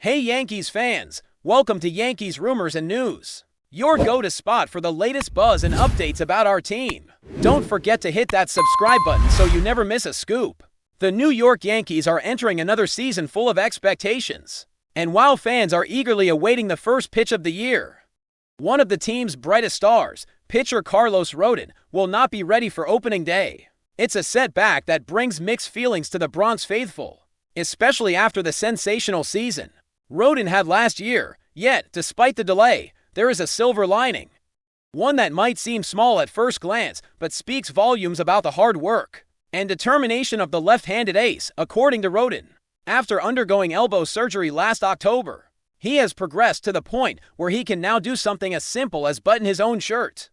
Hey Yankees fans, welcome to Yankees Rumors and News, your go-to spot for the latest buzz and updates about our team. Don't forget to hit that subscribe button so you never miss a scoop. The New York Yankees are entering another season full of expectations. And while fans are eagerly awaiting the first pitch of the year, one of the team's brightest stars, pitcher Carlos Rodon, will not be ready for opening day. It's a setback that brings mixed feelings to the Bronx faithful, especially after the sensational season Rodon had last year. Yet, despite the delay, there is a silver lining. One that might seem small at first glance, but speaks volumes about the hard work and determination of the left-handed ace, according to Rodon. After undergoing elbow surgery last October, he has progressed to the point where he can now do something as simple as button his own shirt.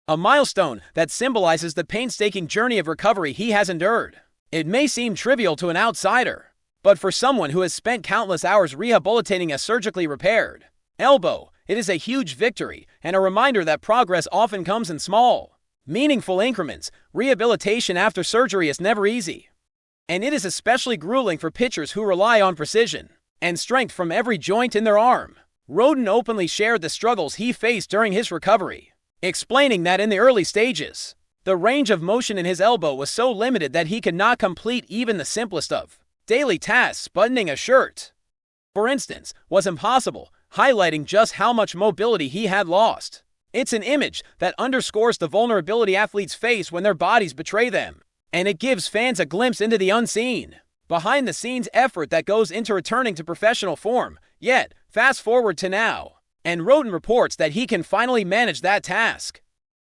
A milestone that symbolizes the painstaking journey of recovery he has endured. It may seem trivial to an outsider, but for someone who has spent countless hours rehabilitating a surgically repaired elbow, it is a huge victory and a reminder that progress often comes in small, meaningful increments. Rehabilitation after surgery is never easy, and it is especially grueling for pitchers who rely on precision and strength from every joint in their arm. Rodon openly shared the struggles he faced during his recovery, explaining that in the early stages, the range of motion in his elbow was so limited that he could not complete even the simplest of daily tasks. Buttoning a shirt, for instance, was impossible, highlighting just how much mobility he had lost. It's an image that underscores the vulnerability athletes face when their bodies betray them, and it gives fans a glimpse into the unseen, behind-the-scenes effort that goes into returning to professional form. Yet, fast forward to now, and Rodon reports that he can finally manage that task,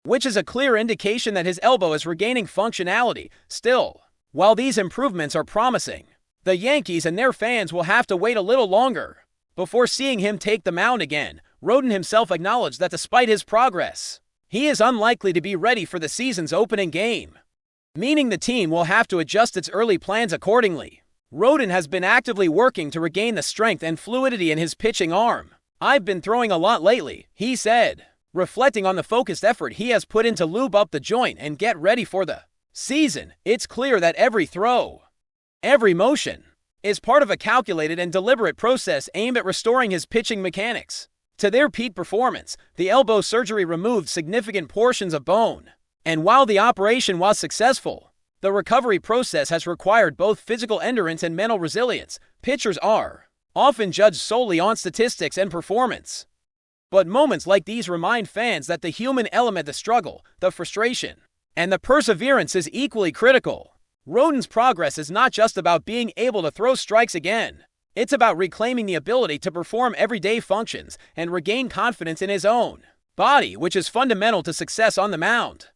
which is a clear indication that his elbow is regaining functionality. Still, while these improvements are promising, the Yankees and their fans will have to wait a little longer before seeing him take the mound again. Rodon himself acknowledged that despite his progress, he is unlikely to be ready for the season's opening game, meaning the team will have to adjust its early plans accordingly. Rodon has been actively working to regain the strength and fluidity in his pitching arm. "I've been throwing a lot lately," he said, reflecting on the focused effort he has put in to lube up the joint and get ready for the season. "It's clear that every throw, every motion, is part of a calculated and deliberate process aimed at restoring his pitching mechanics to their peak performance." The elbow surgery removed significant portions of bone, and while the operation was successful, the recovery process has required both physical endurance and mental resilience. Pitchers are often judged solely on statistics and performance, but moments like these remind fans that the human element, the struggle, the frustration, and the perseverance is equally critical. Rodon's progress is not just about being able to throw strikes again. It's about reclaiming the ability to perform everyday functions and regain confidence in his own body, which is fundamental to success on the mound.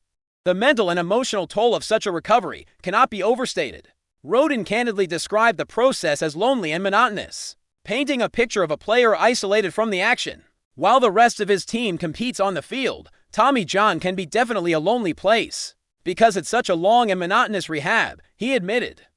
The mental and emotional toll of such a recovery cannot be overstated. Rodon candidly described the process as lonely and monotonous, painting a picture of a player isolated from the action. While the rest of his team competes on the field, Tommy John can be definitely a lonely place, because it's such a long and monotonous rehab, he admitted.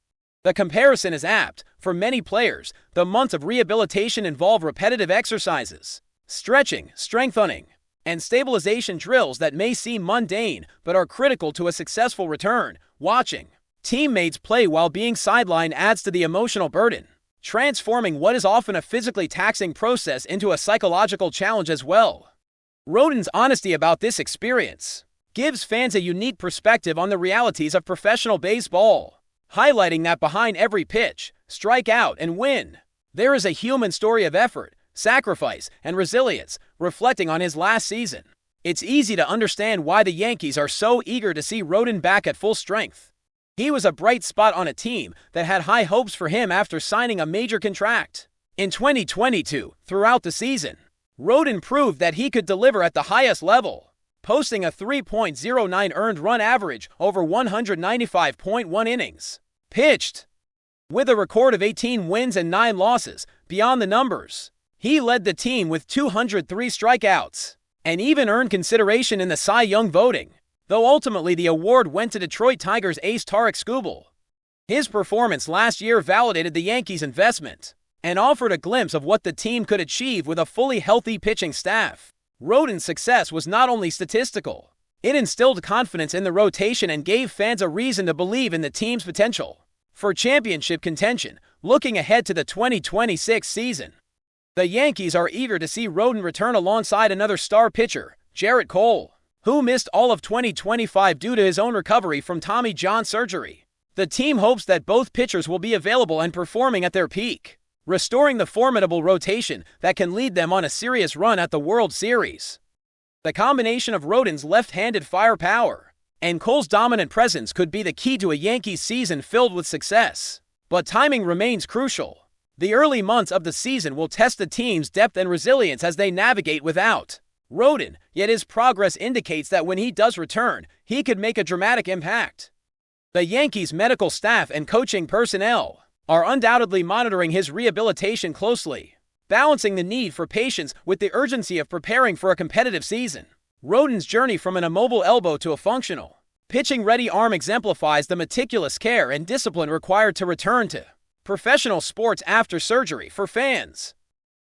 The comparison is apt. For many players, the months of rehabilitation involve repetitive exercises, stretching, strengthening, and stabilization drills that may seem mundane but are critical to a successful return. Watching teammates play while being sidelined adds to the emotional burden, transforming what is often a physically taxing process into a psychological challenge as well. Rodon's honesty about this experience gives fans a unique perspective on the realities of professional baseball, highlighting that behind every pitch, strikeout, and win, there is a human story of effort, sacrifice, and resilience. Reflecting on his last season, it's easy to understand why the Yankees are so eager to see Rodon back at full strength. He was a bright spot on a team that had high hopes for him after signing a major contract in 2022. Throughout the season, Rodon proved that he could deliver at the highest level, posting a 3.09 earned run average over 195.1 innings pitched. With a record of 18 wins and 9 losses. Beyond the numbers, he led the team with 203 strikeouts and even earned consideration in the Cy Young voting, though ultimately the award went to Detroit Tigers ace Tarik Skubal. His performance last year validated the Yankees' investment and offered a glimpse of what the team could achieve with a fully healthy pitching staff. Rodon's success was not only statistical, it instilled confidence in the rotation and gave fans a reason to believe in the team's potential for championship contention. Looking ahead to the 2026 season, The Yankees are eager to see Rodon return alongside another star pitcher, Gerrit Cole, who missed all of 2025 due to his own recovery from Tommy John surgery. The team hopes that both pitchers will be available and performing at their peak, restoring the formidable rotation that can lead them on a serious run at the World Series. The combination of Rodon's left-handed firepower and Cole's dominant presence could be the key to a Yankees season filled with success. But timing remains crucial. The early months of the season will test the team's depth and resilience as they navigate without Rodon, yet his progress indicates that when he does return, he could make a dramatic impact. The Yankees' medical staff and coaching personnel are undoubtedly monitoring his rehabilitation closely, balancing the need for patience with the urgency of preparing for a competitive season. Rodon's journey from an immobile elbow to a functional, pitching-ready arm exemplifies the meticulous care and discipline required to return to professional sports after surgery for fans.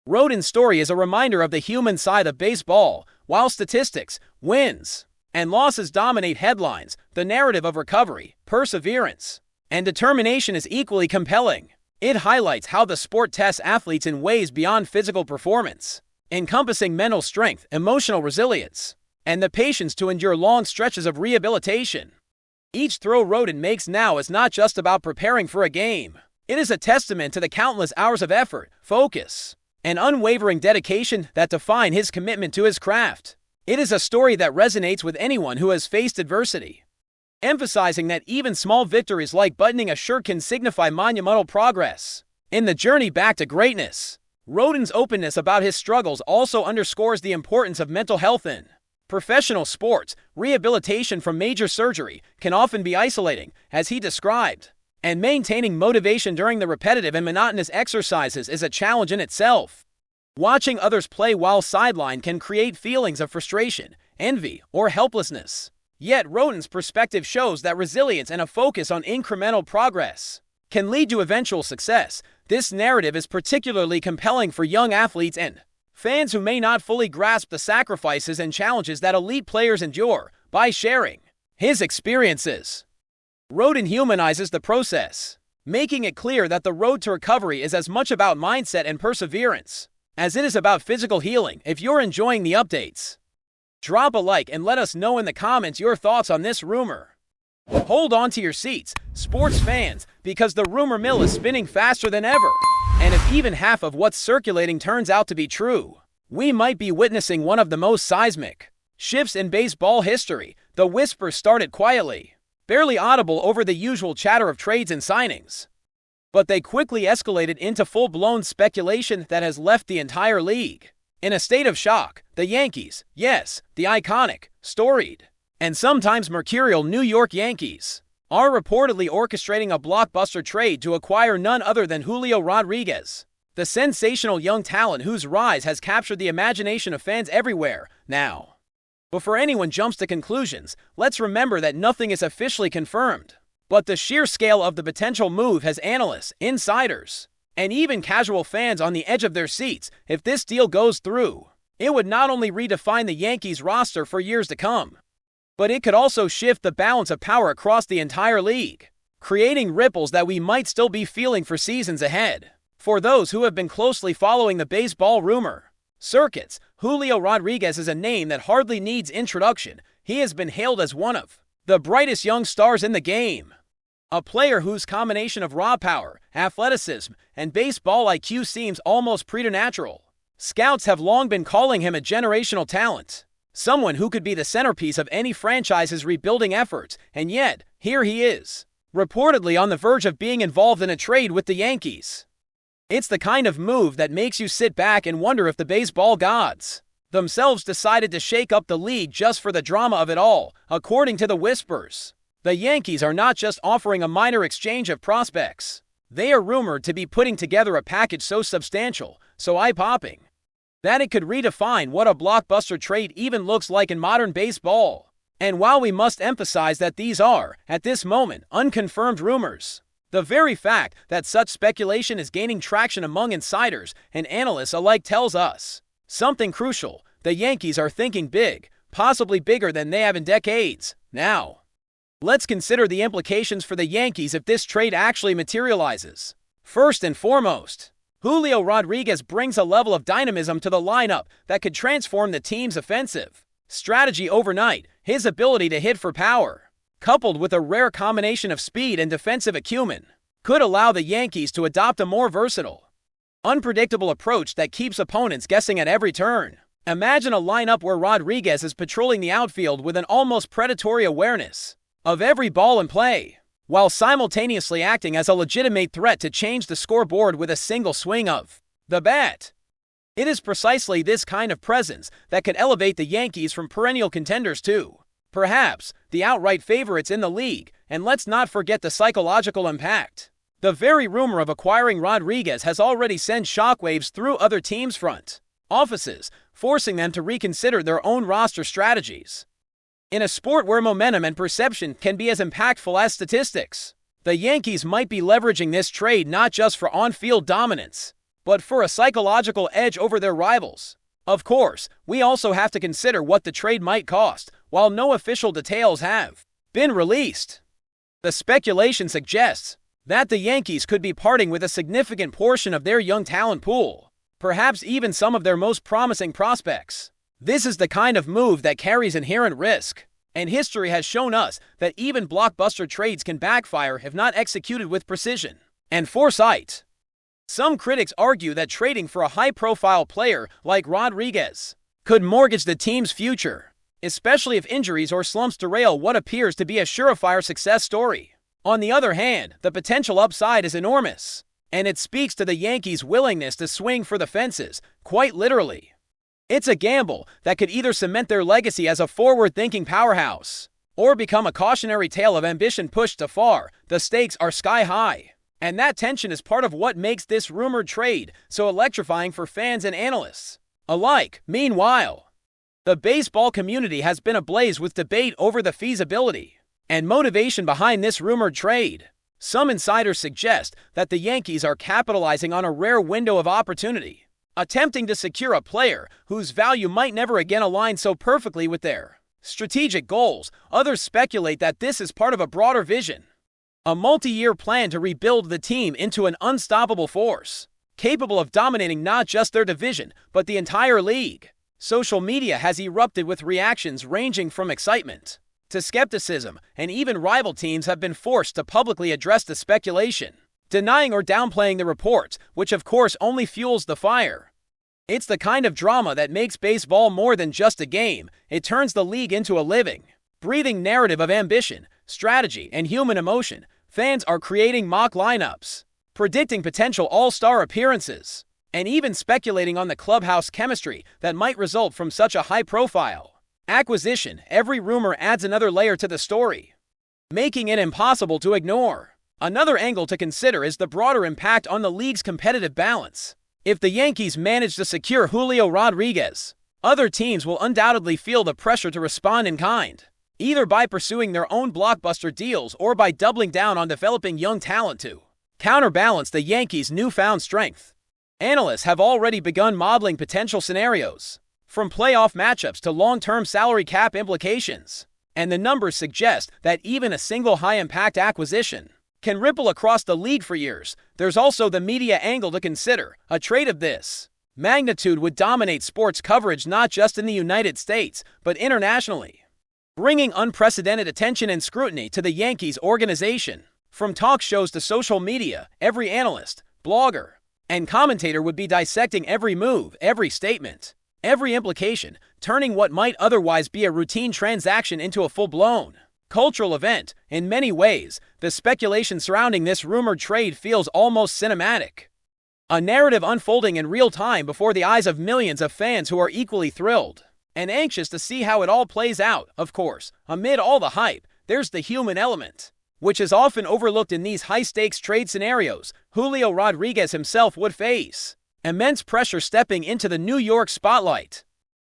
Rodon's story is a reminder of the human side of baseball. While statistics, wins, and losses dominate headlines, the narrative of recovery, perseverance, and determination is equally compelling. It highlights how the sport tests athletes in ways beyond physical performance, encompassing mental strength, emotional resilience, and the patience to endure long stretches of rehabilitation. Each throw Rodon makes now is not just about preparing for a game. It is a testament to the countless hours of effort, focus, and unwavering dedication that define his commitment to his craft. It is a story that resonates with anyone who has faced adversity, emphasizing that even small victories like buttoning a shirt can signify monumental progress in the journey back to greatness. Rodon's openness about his struggles also underscores the importance of mental health in professional sports. Rehabilitation from major surgery can often be isolating, as he described, and maintaining motivation during the repetitive and monotonous exercises is a challenge in itself. Watching others play while sidelined can create feelings of frustration, envy, or helplessness. Yet Rodon's perspective shows that resilience and a focus on incremental progress can lead to eventual success. This narrative is particularly compelling for young athletes and fans who may not fully grasp the sacrifices and challenges that elite players endure. By sharing his experiences, Rodon humanizes the process, making it clear that the road to recovery is as much about mindset and perseverance as it is about physical healing. If you're enjoying the updates, drop a like and let us know in the comments your thoughts on this rumor. Hold on to your seats, sports fans, because the rumor mill is spinning faster than ever. And if even half of what's circulating turns out to be true, we might be witnessing one of the most seismic shifts in baseball history. The whispers started quietly, barely audible over the usual chatter of trades and signings, but they quickly escalated into full-blown speculation that has left the entire league in a state of shock. The Yankees, yes, the iconic, storied, and sometimes mercurial New York Yankees, are reportedly orchestrating a blockbuster trade to acquire none other than Julio Rodriguez, the sensational young talent whose rise has captured the imagination of fans everywhere. Now, before anyone jumps to conclusions, let's remember that nothing is officially confirmed, but the sheer scale of the potential move has analysts, insiders, and even casual fans on the edge of their seats. If this deal goes through, it would not only redefine the Yankees roster for years to come, but it could also shift the balance of power across the entire league, creating ripples that we might still be feeling for seasons ahead. For those who have been closely following the baseball rumor circuits, Julio Rodriguez is a name that hardly needs introduction. He has been hailed as one of the brightest young stars in the game, a player whose combination of raw power, athleticism, and baseball IQ seems almost preternatural. Scouts have long been calling him a generational talent, someone who could be the centerpiece of any franchise's rebuilding efforts, and yet, here he is, reportedly on the verge of being involved in a trade with the Yankees. It's the kind of move that makes you sit back and wonder if the baseball gods themselves decided to shake up the league just for the drama of it all. According to the whispers, the Yankees are not just offering a minor exchange of prospects. They are rumored to be putting together a package so substantial, so eye-popping, that it could redefine what a blockbuster trade even looks like in modern baseball. And while we must emphasize that these are, at this moment, unconfirmed rumors, the very fact that such speculation is gaining traction among insiders and analysts alike tells us something crucial. The Yankees are thinking big, possibly bigger than they have in decades. Now, let's consider the implications for the Yankees if this trade actually materializes. First and foremost, Julio Rodriguez brings a level of dynamism to the lineup that could transform the team's offensive strategy overnight. His ability to hit for power, coupled with a rare combination of speed and defensive acumen, could allow the Yankees to adopt a more versatile, unpredictable approach that keeps opponents guessing at every turn. Imagine a lineup where Rodriguez is patrolling the outfield with an almost predatory awareness of every ball in play, while simultaneously acting as a legitimate threat to change the scoreboard with a single swing of the bat. It is precisely this kind of presence that could elevate the Yankees from perennial contenders to, perhaps, the outright favorites in the league. And let's not forget the psychological impact. The very rumor of acquiring Rodriguez has already sent shockwaves through other teams' front offices, forcing them to reconsider their own roster strategies. In a sport where momentum and perception can be as impactful as statistics, the Yankees might be leveraging this trade not just for on-field dominance, but for a psychological edge over their rivals. Of course, we also have to consider what the trade might cost. While no official details have been released, the speculation suggests that the Yankees could be parting with a significant portion of their young talent pool, perhaps even some of their most promising prospects. This is the kind of move that carries inherent risk, and history has shown us that even blockbuster trades can backfire if not executed with precision and foresight. Some critics argue that trading for a high-profile player like Rodriguez could mortgage the team's future, especially if injuries or slumps derail what appears to be a surefire success story. On the other hand, the potential upside is enormous, and it speaks to the Yankees' willingness to swing for the fences, quite literally. It's a gamble that could either cement their legacy as a forward-thinking powerhouse or become a cautionary tale of ambition pushed too far. The stakes are sky high, and that tension is part of what makes this rumored trade so electrifying for fans and analysts alike. Meanwhile, the baseball community has been ablaze with debate over the feasibility and motivation behind this rumored trade. Some insiders suggest that the Yankees are capitalizing on a rare window of opportunity, attempting to secure a player whose value might never again align so perfectly with their strategic goals. Others speculate that this is part of a broader vision, a multi-year plan to rebuild the team into an unstoppable force, capable of dominating not just their division, but the entire league. Social media has erupted with reactions ranging from excitement to skepticism, and even rival teams have been forced to publicly address the speculation, denying or downplaying the reports, which of course only fuels the fire. It's the kind of drama that makes baseball more than just a game. It turns the league into a living, breathing narrative of ambition, strategy, and human emotion. Fans are creating mock lineups, predicting potential all-star appearances, and even speculating on the clubhouse chemistry that might result from such a high-profile acquisition. Every rumor adds another layer to the story, making it impossible to ignore. Another angle to consider is the broader impact on the league's competitive balance. If the Yankees manage to secure Julio Rodriguez, other teams will undoubtedly feel the pressure to respond in kind, either by pursuing their own blockbuster deals or by doubling down on developing young talent to counterbalance the Yankees' newfound strength. Analysts have already begun modeling potential scenarios, from playoff matchups to long-term salary cap implications, and the numbers suggest that even a single high-impact acquisition can ripple across the league for years. There's also the media angle to consider. A trade of this magnitude would dominate sports coverage not just in the United States, but internationally, bringing unprecedented attention and scrutiny to the Yankees organization. From talk shows to social media, every analyst, blogger, and commentator would be dissecting every move, every statement, every implication, turning what might otherwise be a routine transaction into a full-blown cultural event. In many ways, the speculation surrounding this rumored trade feels almost cinematic, a narrative unfolding in real time before the eyes of millions of fans who are equally thrilled and anxious to see how it all plays out. Of course, amid all the hype, there's the human element, which is often overlooked in these high-stakes trade scenarios. Julio Rodriguez himself would face immense pressure stepping into the New York spotlight,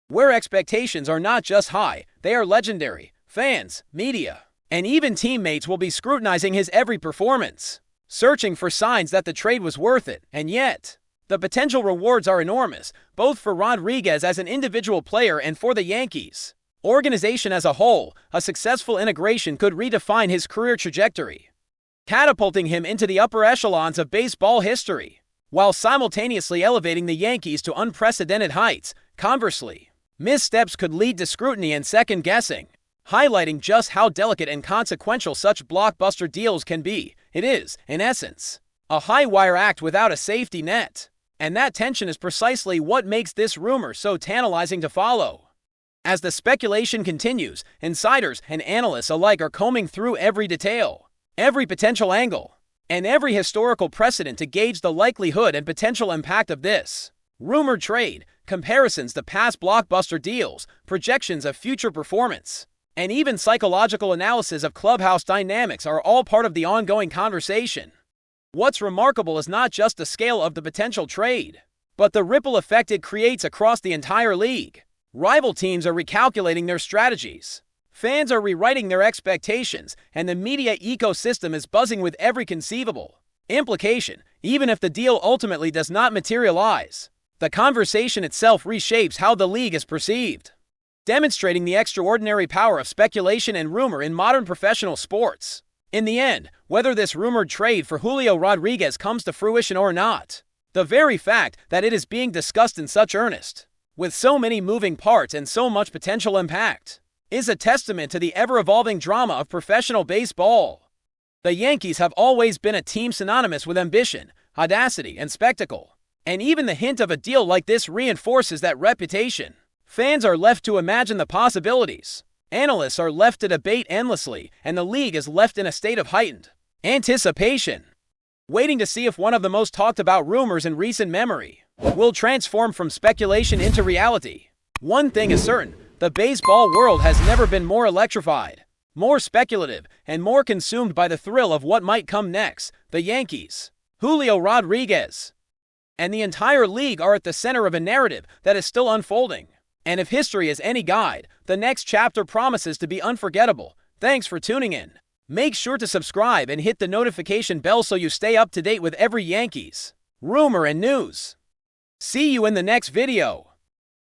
where expectations are not just high, they are legendary. Fans, media, and even teammates will be scrutinizing his every performance, searching for signs that the trade was worth it. And yet, the potential rewards are enormous, both for Rodriguez as an individual player and for the Yankees organization as a whole. A successful integration could redefine his career trajectory, catapulting him into the upper echelons of baseball history. while simultaneously elevating the Yankees to unprecedented heights. Conversely, missteps could lead to scrutiny and second-guessing, highlighting just how delicate and consequential such blockbuster deals can be. It is, in essence, a high-wire act without a safety net. And that tension is precisely what makes this rumor so tantalizing to follow. As the speculation continues, insiders and analysts alike are combing through every detail, every potential angle, and every historical precedent to gauge the likelihood and potential impact of this rumored trade. Comparisons to past blockbuster deals, projections of future performance, and even psychological analysis of clubhouse dynamics are all part of the ongoing conversation. What's remarkable is not just the scale of the potential trade, but the ripple effect it creates across the entire league. Rival teams are recalculating their strategies, fans are rewriting their expectations, and the media ecosystem is buzzing with every conceivable implication. Even if the deal ultimately does not materialize, the conversation itself reshapes how the league is perceived, demonstrating the extraordinary power of speculation and rumor in modern professional sports. In the end, whether this rumored trade for Julio Rodriguez comes to fruition or not, the very fact that it is being discussed in such earnest, with so many moving parts and so much potential impact, is a testament to the ever-evolving drama of professional baseball. The Yankees have always been a team synonymous with ambition, audacity, and spectacle, and even the hint of a deal like this reinforces that reputation. Fans are left to imagine the possibilities, analysts are left to debate endlessly, and the league is left in a state of heightened anticipation, waiting to see if one of the most talked about rumors in recent memory will transform from speculation into reality. One thing is certain, the baseball world has never been more electrified, more speculative, and more consumed by the thrill of what might come next. The Yankees, Julio Rodriguez, and the entire league are at the center of a narrative that is still unfolding. And if history is any guide, the next chapter promises to be unforgettable. Thanks for tuning in. Make sure to subscribe and hit the notification bell so you stay up to date with every Yankees rumor and news. See you in the next video.